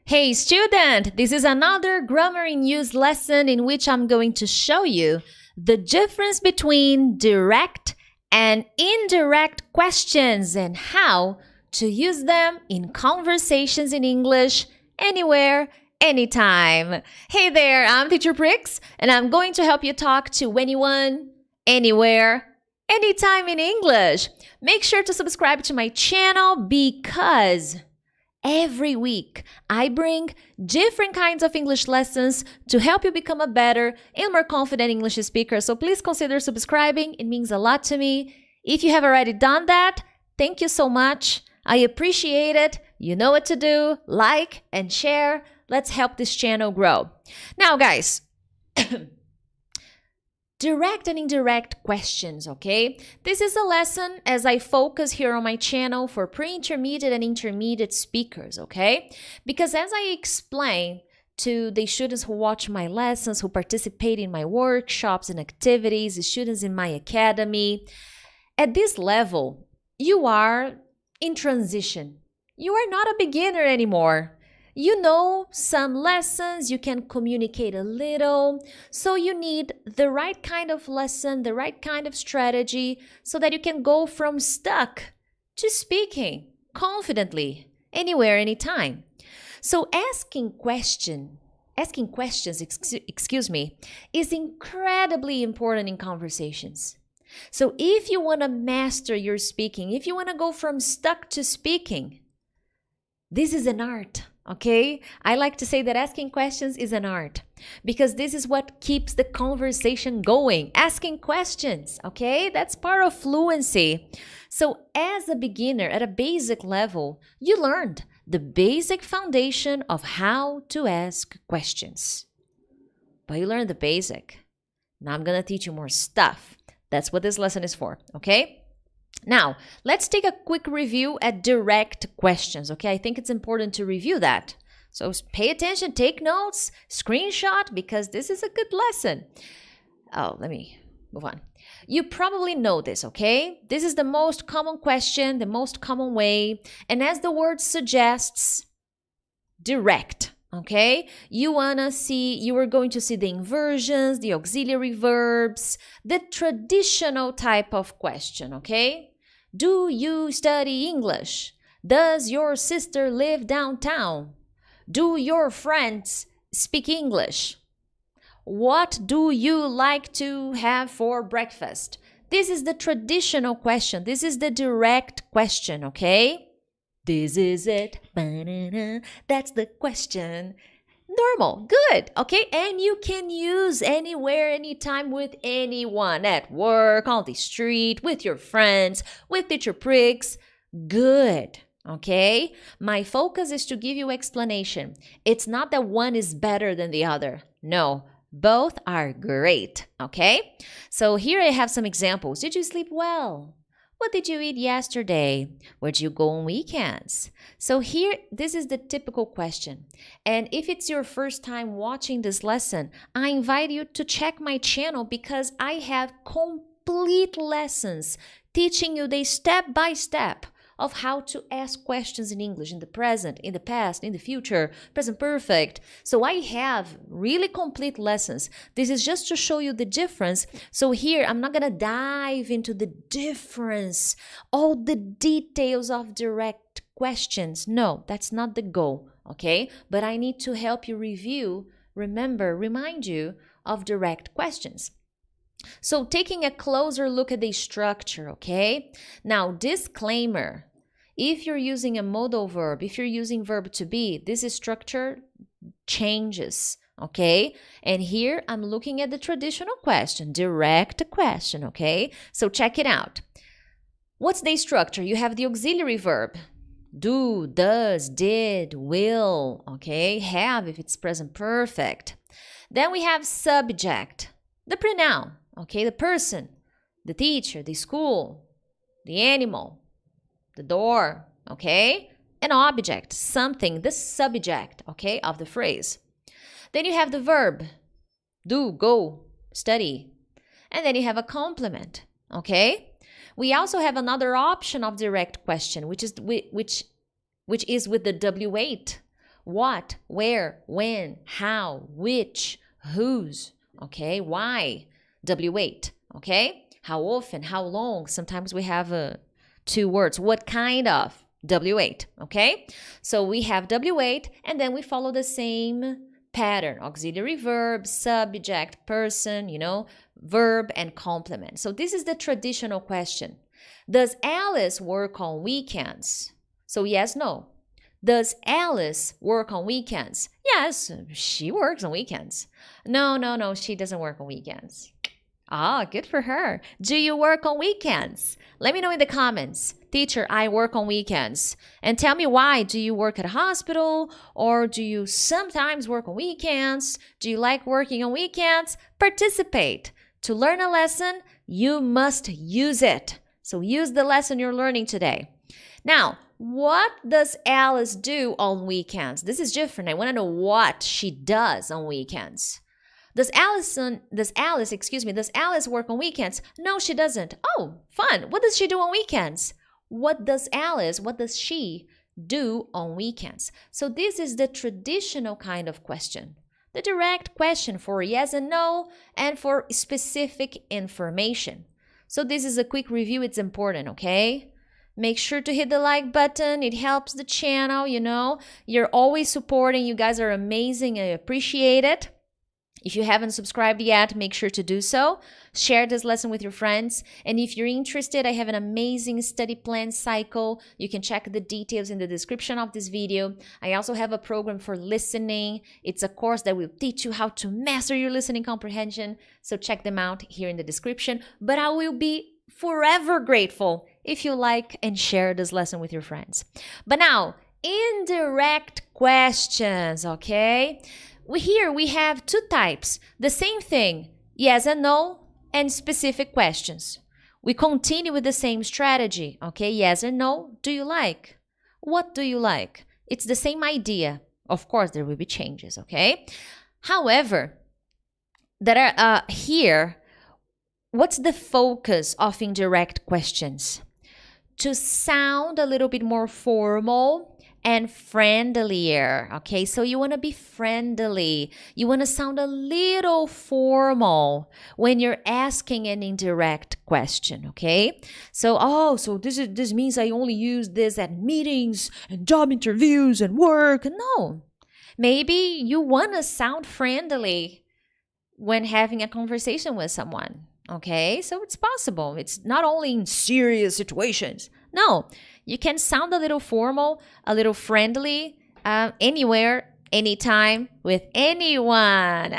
Hey student, this is another grammar in use lesson in which I'm going to show you the difference between direct and indirect questions and how to use them in conversations in English anywhere, anytime. Hey there, I'm Teacher Prix and I'm going to help you talk to anyone, anywhere, anytime in English. Make sure to subscribe to my channel because every week, I bring different kinds of English lessons to help you become a better and more confident English speaker. So please consider subscribing. It means a lot to me. If you have already done that, thank you so much. I appreciate it. You know what to do. Like and share. Let's help this channel grow. Now, guys, direct and indirect questions, okay? This is a lesson as I focus here on my channel for pre-intermediate and intermediate speakers, okay? Because as I explain to the students who watch my lessons, who participate in my workshops and activities, the students in my academy, at this level, you are in transition. You are not a beginner anymore. You know some lessons, you can communicate a little, so you need the right kind of lesson, the right kind of strategy, so that you can go from stuck to speaking confidently, anywhere, anytime. So asking questions, is incredibly important in conversations. So if you want to master your speaking, if you want to go from stuck to speaking, this is an art. Okay, I like to say that asking questions is an art because this is what keeps the conversation going. Asking questions, okay? That's part of fluency. So as a beginner at a basic level, you learned the basic foundation of how to ask questions. But you learned the basic. Now I'm going to teach you more stuff. That's what this lesson is for, okay? Now, let's take a quick review at direct questions, okay? I think it's important to review that. So pay attention, take notes, screenshot, because this is a good lesson. Oh, let me move on. You probably know this, okay? This is the most common question, the most common way. And as the word suggests, direct, okay? You are going to see the inversions, the auxiliary verbs, the traditional type of question, okay? Do you study English? Does your sister live downtown? Do your friends speak English? What do you like to have for breakfast? This is the traditional question. This is the direct question, okay? This is it. Ba-na-na. That's the question. Normal, good, okay? And you can use anywhere, anytime with anyone, at work, on the street, with your friends, with teacher Prix. Good, okay? My focus is to give you explanation. It's not that one is better than the other. No, both are great, okay? So here I have some examples. Did you sleep well? What did you eat yesterday? Where did you go on weekends? So here, this is the typical question. And if it's your first time watching this lesson, I invite you to check my channel because I have complete lessons teaching you the step-by-step of how to ask questions in English in the present, in the past, in the future, present perfect. So I have really complete lessons. This is just to show you the difference. So here, I'm not gonna dive into the difference, all the details of direct questions. No, that's not the goal, okay? But I need to help you remind you of direct questions. So taking a closer look at the structure, okay? Now, disclaimer, if you're using a modal verb, if you're using verb to be, this structure changes, okay? And here I'm looking at the traditional question, direct question, okay? So check it out. What's the structure? You have the auxiliary verb, do, does, did, will, okay? Have if it's present perfect. Then we have subject, the pronoun, okay, the person, the teacher, the school, the animal, the door, okay? An object, something, the subject, okay, of the phrase. Then you have the verb, do, go, study. And then you have a complement, okay? We also have another option of direct question, which is with the W8. What, where, when, how, which, whose, okay? Why? W8, okay? How often, how long? Sometimes we have 2 words. What kind of? W8, okay? So we have W8 and then we follow the same pattern. Auxiliary verb, subject, person, verb and complement. So this is the traditional question. Does Alice work on weekends? So yes, no. Does Alice work on weekends? Yes, she works on weekends. No, she doesn't work on weekends. Ah, good for her. Do you work on weekends? Let me know in the comments. Teacher, I work on weekends. And tell me why. Do you work at a hospital? Or do you sometimes work on weekends? Do you like working on weekends? Participate. To learn a lesson, you must use it. So use the lesson you're learning today. Now, what does Alice do on weekends? This is different. I want to know what she does on weekends. Does Alice work on weekends? No, she doesn't. Oh, fun. What does she do on weekends? What does she do on weekends? So this is the traditional kind of question. The direct question for yes and no and for specific information. So this is a quick review. It's important, okay? Make sure to hit the like button. It helps the channel, You're always supporting. You guys are amazing. I appreciate it. If you haven't subscribed yet, make sure to do so. Share this lesson with your friends. And if you're interested, I have an amazing study plan cycle. You can check the details in the description of this video. I also have a program for listening. It's a course that will teach you how to master your listening comprehension. So check them out here in the description. But I will be forever grateful if you like and share this lesson with your friends. But now, indirect questions, okay? Here we have 2 types. The same thing, yes and no, and specific questions. We continue with the same strategy, okay? Yes or no, do you like? What do you like? It's the same idea. Of course, there will be changes, okay? However, there are here, what's the focus of indirect questions? To sound a little bit more formal and friendlier, okay? So you want to be friendly. You want to sound a little formal when you're asking an indirect question, okay? So, this means I only use this at meetings and job interviews and work. No. Maybe you want to sound friendly when having a conversation with someone, okay? So it's possible. It's not only in serious situations. No, you can sound a little formal, a little friendly, anywhere, anytime, with anyone.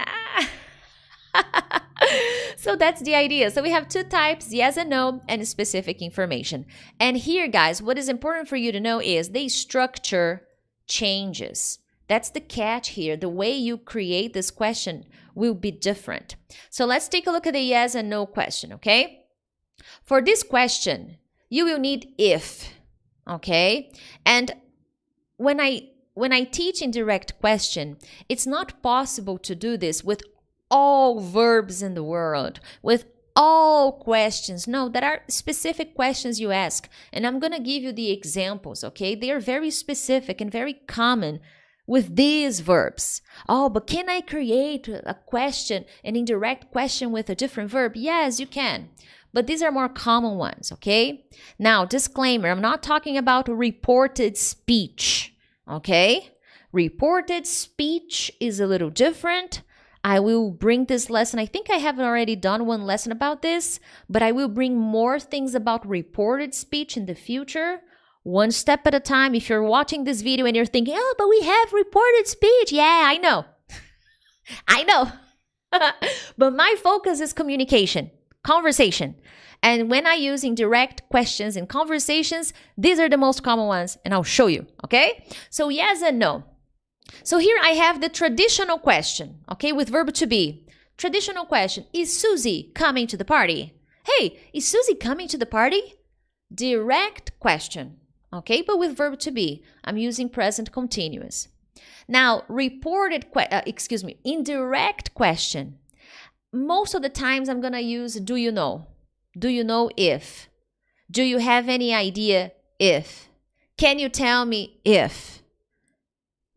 So that's the idea. So we have 2 types, yes and no, and specific information. And here, guys, what is important for you to know is the structure changes. That's the catch here. The way you create this question will be different. So let's take a look at the yes and no question, okay? For this question, you will need if, okay? And when I teach indirect question, it's not possible to do this with all verbs in the world, with all questions. No, there are specific questions you ask, and I'm going to give you the examples, okay? They are very specific and very common with these verbs. Oh, but can I create a question, an indirect question with a different verb? Yes, you can. But these are more common ones, okay? Now, disclaimer, I'm not talking about reported speech, okay? Reported speech is a little different. I will bring this lesson. I think I have already done one lesson about this, but I will bring more things about reported speech in the future. One step at a time. If you're watching this video and you're thinking, oh, but we have reported speech. Yeah, I know. I know. But my focus is communication, conversation. And when I use indirect questions in conversations, these are the most common ones, and I'll show you, okay? So yes and no. So here I have the traditional question, okay, with verb to be. Traditional question, is Susie coming to the party? Hey, is Susie coming to the party? Direct question, okay, but with verb to be. I'm using present continuous. Now, indirect question. Most of the times I'm going to use do you know? Do you know if? Do you have any idea if? Can you tell me if?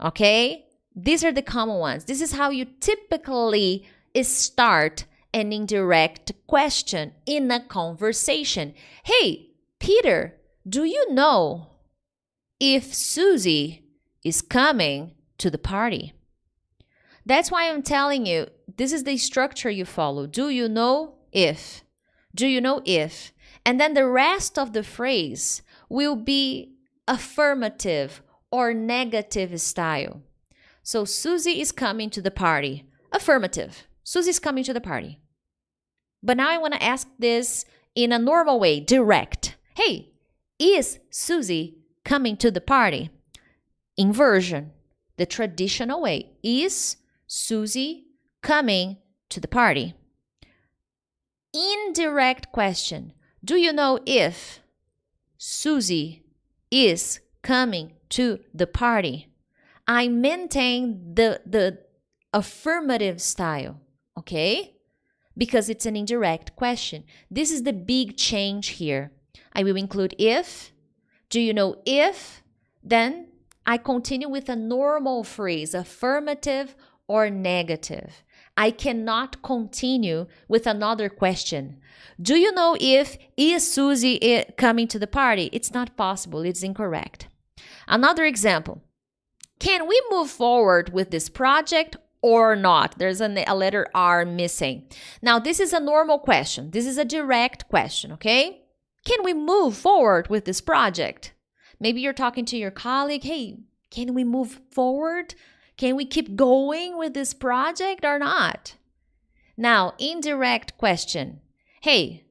Okay? These are the common ones. This is how you typically start an indirect question in a conversation. Hey, Peter, do you know if Susie is coming to the party? That's why I'm telling you, this is the structure you follow. Do you know if? Do you know if? And then the rest of the phrase will be affirmative or negative style. So Susie is coming to the party. Affirmative. Susie's coming to the party. But now I want to ask this in a normal way, direct. Hey, is Susie coming to the party? Inversion, the traditional way. Is Susie coming to the party? Indirect question. Do you know if Susie is coming to the party? I maintain the affirmative style, okay? Because it's an indirect question. This is the big change here. I will include if. Do you know if? Then I continue with a normal phrase, affirmative or negative. I cannot continue with another question. Do you know if is Susie coming to the party? It's not possible. It's incorrect. Another example. Can we move forward with this project or not? There's a letter R missing. Now, this is a normal question. This is a direct question, okay? Can we move forward with this project? Maybe you're talking to your colleague. Hey, can we move forward? Can we keep going with this project or not? Now, indirect question. Hey,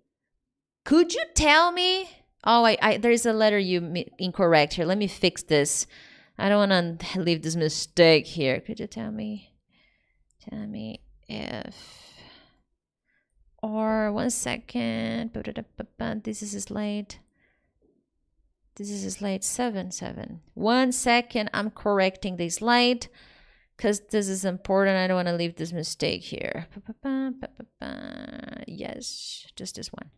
could you tell me? Oh, there's a letter incorrect here. Let me fix this. I don't want to leave this mistake here. Could you tell me? Tell me if. Or 1 second. This is a slide. This is a slide 7. 1 second. I'm correcting the slide because this is important. I don't want to leave this mistake here. Yes, just this one.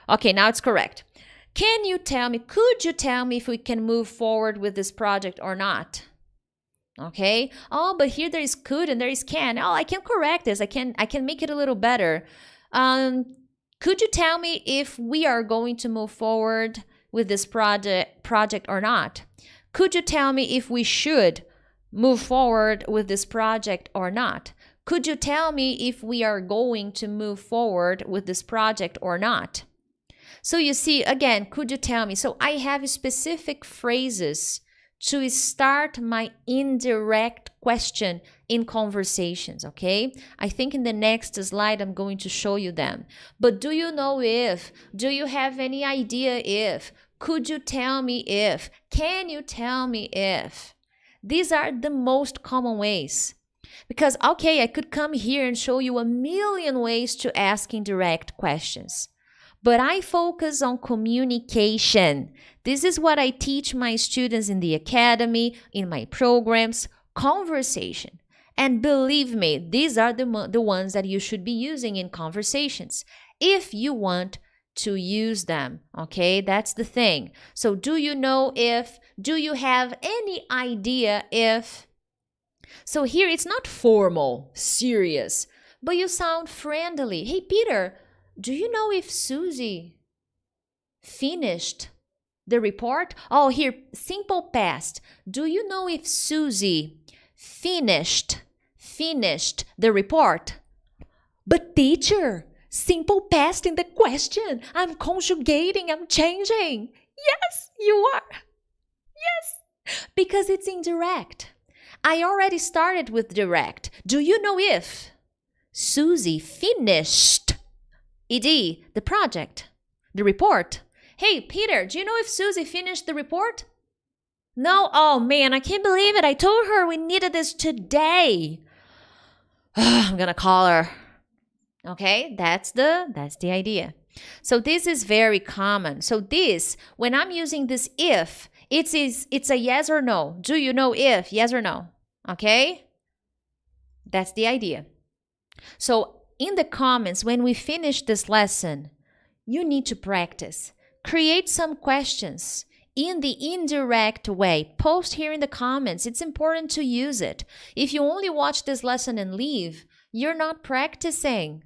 Okay, now it's correct. Can you tell me, could you tell me if we can move forward with this project or not? Okay. Oh, but here there is could and there is can. Oh, I can correct this. I can make it a little better. Could you tell me if we are going to move forward with this project or not? Could you tell me if we should move forward with this project or not? Could you tell me if we are going to move forward with this project or not? So you see, again, could you tell me? So I have specific phrases to start my indirect question in conversations, okay? I think in the next slide, I'm going to show you them. But do you know if? Do you have any idea if? Could you tell me if? Can you tell me if? These are the most common ways. Because, okay, I could come here and show you a million ways to ask indirect questions. But I focus on communication. This is what I teach my students in the academy, in my programs, conversation. And believe me, these are the ones that you should be using in conversations if you want to use them, okay? That's the thing. So do you know if? Do you have any idea if? So here it's not formal, serious, but you sound friendly. Hey, Peter, do you know if Susie finished the report? Oh, here, simple past. Do you know if Susie finished the report? But teacher, simple past in the question. I'm conjugating, I'm changing. Yes, you are. Yes, because it's indirect. I already started with direct. Do you know if Susie finished the project, the report? Hey, Peter, do you know if Susie finished the report? No? Oh, man, I can't believe it. I told her we needed this today. I'm going to call her. Okay, that's the idea. So this is very common. So this, when I'm using this if, it's a yes or no. Do you know if? Yes or no? Okay? That's the idea. So in the comments, when we finish this lesson, you need to practice. Create some questions in the indirect way. Post here in the comments. It's important to use it. If you only watch this lesson and leave, you're not practicing.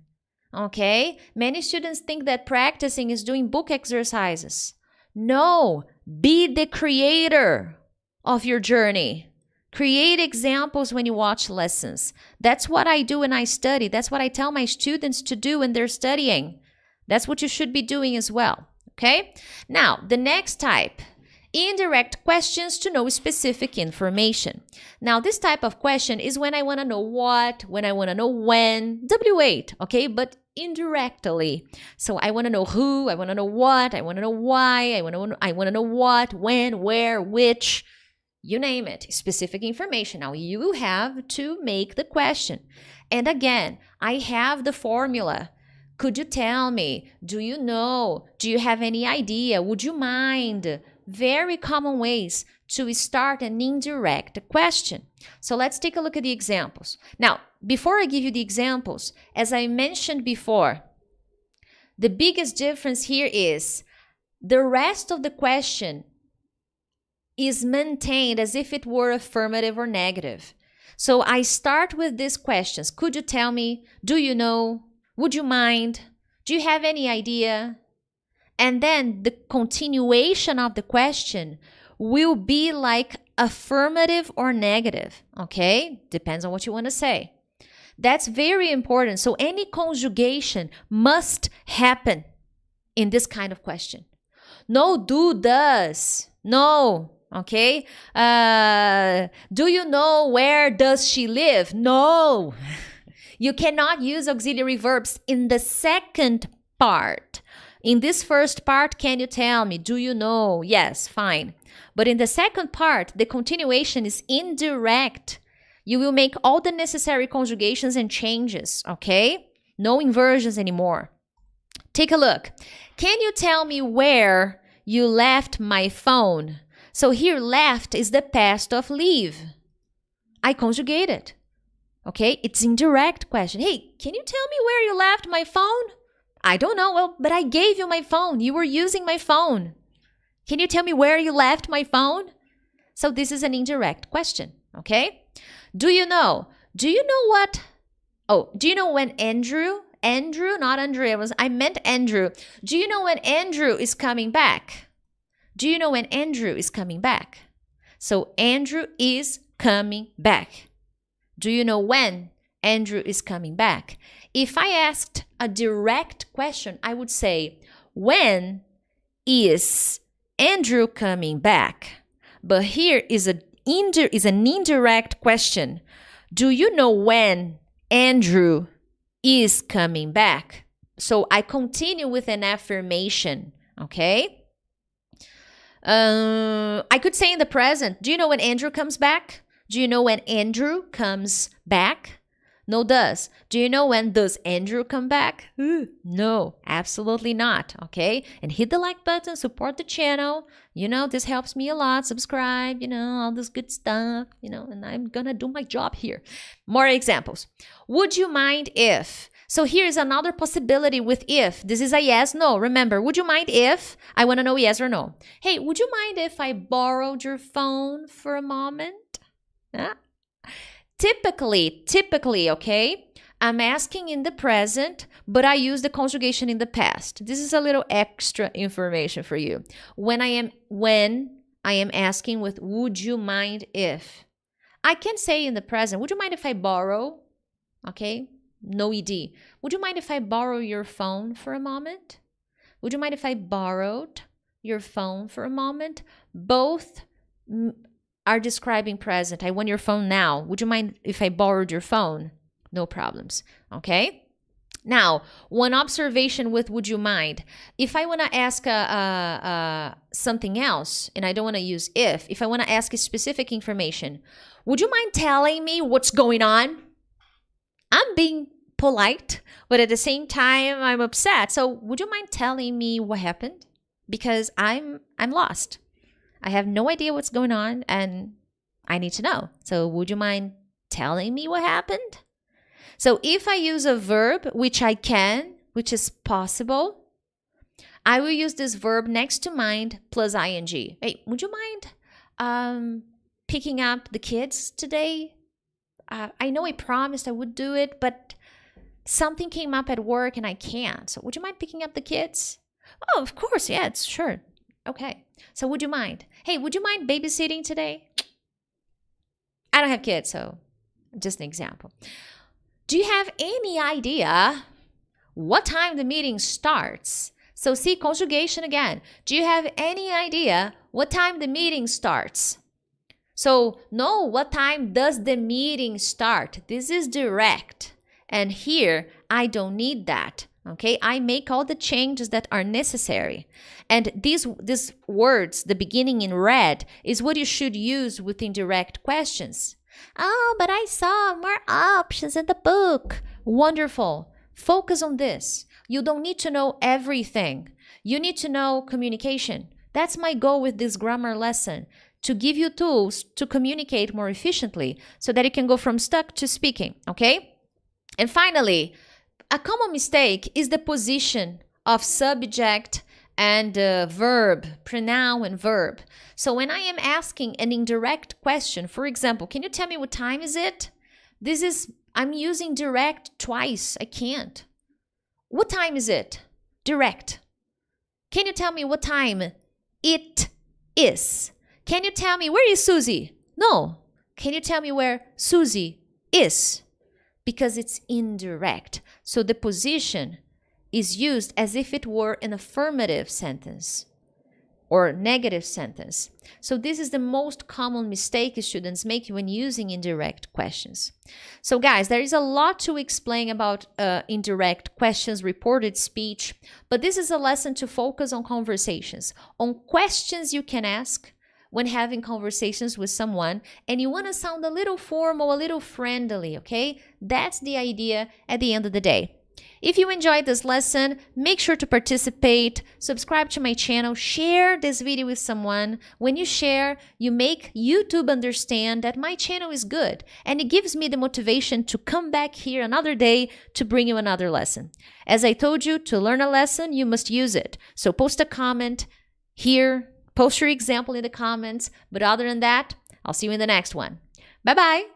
Okay? Many students think that practicing is doing book exercises. No, be the creator of your journey. Create examples when you watch lessons. That's what I do when I study. That's what I tell my students to do when they're studying. That's what you should be doing as well. Okay? Now, the next type, indirect questions to know specific information. Now, this type of question is when I want to know what, when I want to know when, W8, okay? But indirectly. So I want to know who, I want to know what, I want to know why, I want to know what, when, where, which, you name it, specific information. Now, you have to make the question. And again, I have the formula. Could you tell me? Do you know? Do you have any idea? Would you mind? Very common ways to start an indirect question. So let's take a look at the examples. Now, before I give you the examples, as I mentioned before, the biggest difference here is the rest of the question is maintained as if it were affirmative or negative. So I start with these questions. Could you tell me? Do you know? Would you mind? Do you have any idea? And then the continuation of the question will be like affirmative or negative, okay? Depends on what you want to say. That's very important. So any conjugation must happen in this kind of question. No, do, does. No, okay? Do you know where does she live? No. You cannot use auxiliary verbs in the second part. In this first part, can you tell me? Do you know? Yes, fine. But in the second part, the continuation is indirect. You will make all the necessary conjugations and changes, okay? No inversions anymore. Take a look. Can you tell me where you left my phone? So here, left is the past of leave. I conjugate it. Okay, it's indirect question. Hey, can you tell me where you left my phone? I don't know. Well, but I gave you my phone. You were using my phone. Can you tell me where you left my phone? So this is an indirect question, okay? Do you know? Do you know what? Oh, do you know when Andrew, not Andrea, I meant Andrew. Do you know when Andrew is coming back? Do you know when Andrew is coming back? So Andrew is coming back. Do you know when Andrew is coming back? If I asked a direct question, I would say, when is Andrew coming back? But here is an indirect question. Do you know when Andrew is coming back? So I continue with an affirmation, okay? I could say in the present, do you know when Andrew comes back? Do you know when Andrew comes back? No, does. Do you know when does Andrew come back? No, absolutely not, okay? And hit the like button, support the channel. You know, this helps me a lot. Subscribe, you know, all this good stuff, you know, and I'm gonna do my job here. More examples. Would you mind if? So here's another possibility with if. This is a yes, no. Remember, would you mind if? I want to know yes or no. Hey, would you mind if I borrowed your phone for a moment? Huh? Typically, okay, I'm asking in the present, but I use the conjugation in the past. This is a little extra information for you. When I am asking with would you mind if, I can say in the present, would you mind if I borrow? Okay, no ed. Would you mind if I borrow your phone for a moment? Would you mind if I borrowed your phone for a moment? Both are describing present. I want your phone now. Would you mind if I borrowed your phone? No problems, okay? Now, one observation with would you mind. If I want to ask something else, and I don't want to use if I want to ask a specific information, would you mind telling me what's going on? I'm being polite, but at the same time, I'm upset. So would you mind telling me what happened? Because I'm lost. I have no idea what's going on and I need to know. So would you mind telling me what happened? So if I use a verb, which I can, which is possible, I will use this verb next to mind plus ing. Hey, would you mind picking up the kids today? I know I promised I would do it, but something came up at work and I can't. So would you mind picking up the kids? Oh, of course. Yeah, it's sure. Okay. So would you mind? Hey, would you mind babysitting today? I don't have kids, so just an example. Do you have any idea what time the meeting starts? So see conjugation again. Do you have any idea what time the meeting starts? So no, what time does the meeting start? This is direct. And here, I don't need that. Okay, I make all the changes that are necessary. And these words, the beginning in red, is what you should use with indirect questions. Oh, but I saw more options in the book. Wonderful. Focus on this. You don't need to know everything. You need to know communication. That's my goal with this grammar lesson, to give you tools to communicate more efficiently so that you can go from stuck to speaking, okay? And finally, a common mistake is the position of subject and verb, pronoun and verb. So when I am asking an indirect question, for example, can you tell me what time is it? I'm using direct twice. I can't. What time is it? Direct. Can you tell me what time it is? Can you tell me, where is Susie? No. Can you tell me where Susie is? Because it's indirect. So the position is used as if it were an affirmative sentence or negative sentence. So this is the most common mistake students make when using indirect questions. So guys, there is a lot to explain about indirect questions, reported speech, but this is a lesson to focus on conversations, on questions you can ask when having conversations with someone, and you want to sound a little formal, a little friendly, okay? That's the idea at the end of the day. If you enjoyed this lesson, make sure to participate, subscribe to my channel, share this video with someone. When you share, you make YouTube understand that my channel is good, and it gives me the motivation to come back here another day to bring you another lesson. As I told you, to learn a lesson, you must use it. So post a comment here, post your example in the comments, but other than that, I'll see you in the next one. Bye-bye.